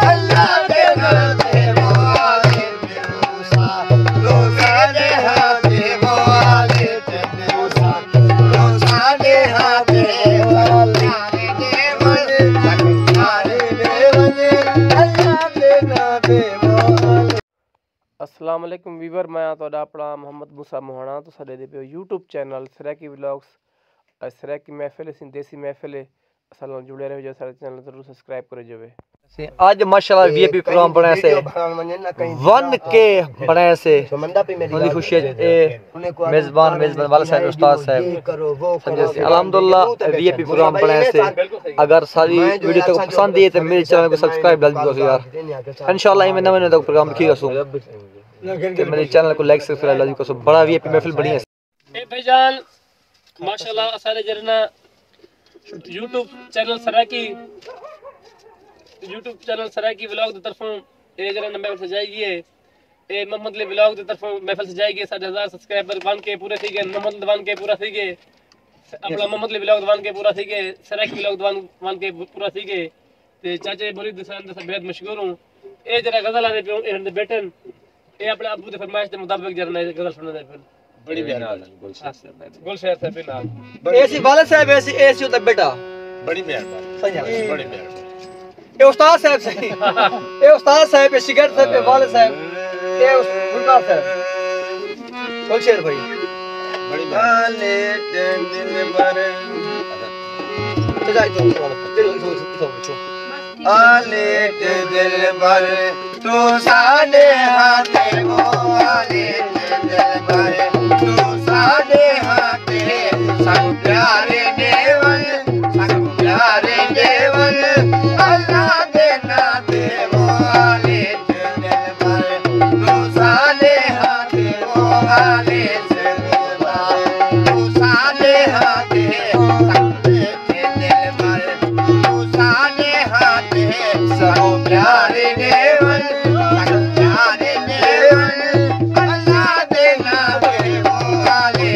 अल्लाह दे नाते वाले मूसा रोज़ा दे हाथे वाले मूसा रोज़ा दे हाथे वाले देवन सकनारे देवन अल्लाह दे नाते वाले। अस्सलाम वालेकुम वीवर, मैं तुहाडा अपना मोहम्मद मूसा मोहाना तो साडे दे पे YouTube channel Saraiki vlogs Saraiki महफिल सी देसी महफिल असल नाल जुड़े रहो जो सारे चैनल जरूर सब्सक्राइब करे जावे। आज माशाल्लाह वीआईपी प्रोग्राम बनाया से 1K बनाया से उनकी खुशी ए मेजबान वाला साहब उस्ताद साहब समझे से अल्हम्दुलिल्लाह वीआईपी प्रोग्राम बनाया से। अगर सारी वीडियो तक पसंद आई तो मेरे चैनल को सब्सक्राइब जल्दी करो यार। इंशाल्लाह मैं नवे तक प्रोग्राम रखिएगा सो कि मेरे चैनल को लाइक सब्सक्राइब जल्दी करो। बड़ा वीआईपी महफिल बनी है ए भाईजान माशाल्लाह असारे जरना यूट्यूब चैनल सरैकी व्लॉग दी तरफों ए जरा महफिल सजाएगी है ए मोहम्मद अली व्लॉग दी तरफों महफिल सजाएगी 1000 सब्सक्राइबर बन के पूरे थी गए मोहम्मद बन के पूरा थी गए अपना मोहम्मद अली व्लॉग बन के पूरा थी गए सरैकी व्लॉग बन के पूरा थी गए ते चाचे मुरीद दसन से बेहद मशहूर हूं ए जरा गजल आने पे ए बेटन ए अपने अब्बू दे फरमाइश के मुताबिक जरा गजल सुनने दे फिर बड़ी मेहरबानी गुलशहर साहब के नाम ऐसी वाले साहब ऐसी होता बेटा बड़ी मेहरबानी बड़ी मेहरबानी ये उस्ताद साहब सही ये उस्ताद साहब शिगर साहब वाले साहब ये गुलकार साहब गुलशहर भाई बड़ी वाले दिन भर आले दिल भर तू साले हाथे वो आले दिल भर तू साले हाथे सब प्यारे देवन अल्लाह दे नाते वो आले दिल भर तू साले हाथे वो आले तू साले हाथे सब दिल भर तू साले हाथे सब प्यारे देवन अल्लाह दे नाते वो आले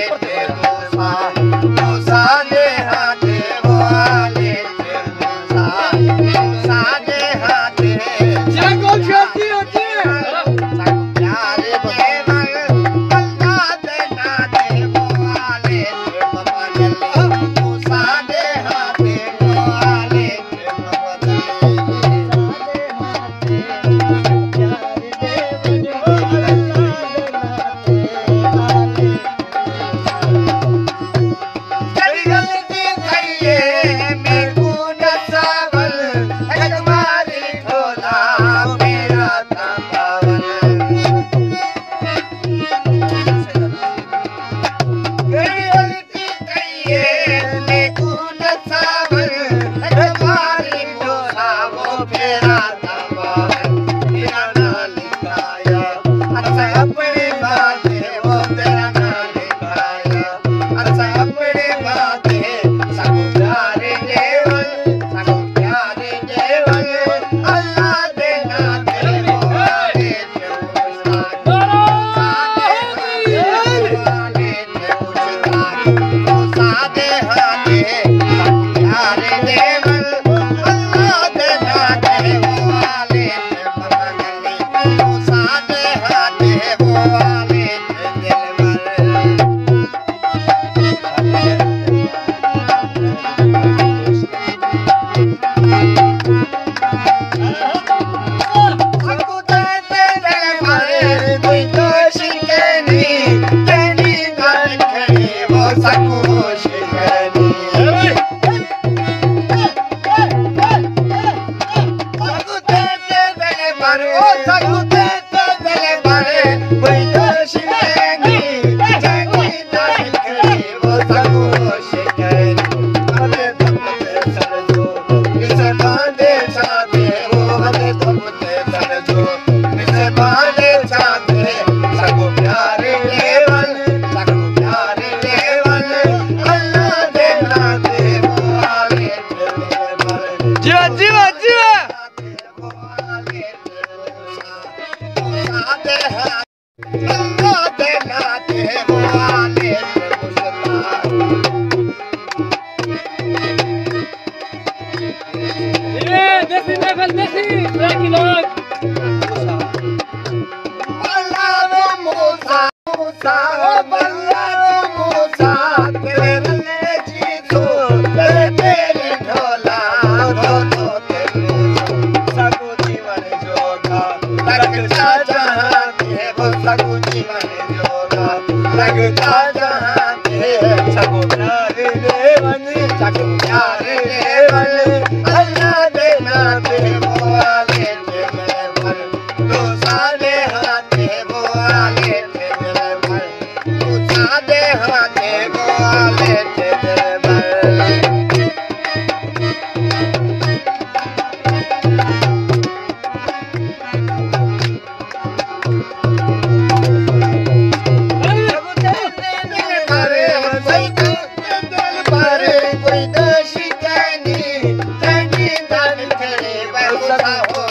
तू साले हाथे वो आले साले हाथे जागो शादी होती है प्यारे देवन अल्लाह दे नाते वो आले तू साले हाथे वो आले मेरी महफिल देसी की लोग बल्ला मूसा मूसा बल्ला मूसा तेरे रले जी तो तेरी ढोला धो तेरे सगु जीवन जोगा लगता जहां के वो सगु जीवन जोगा लगता जहां के सगु प्यारे देवन सगु प्यारे देवन अल्लाह दे नाते वो आले ते मेरे मन दो साले हाथे वो आले ते मेरे मन दो साले हाथे वो आले ते मेरे मन कोई दोषी कहनी दान करे बहुत हो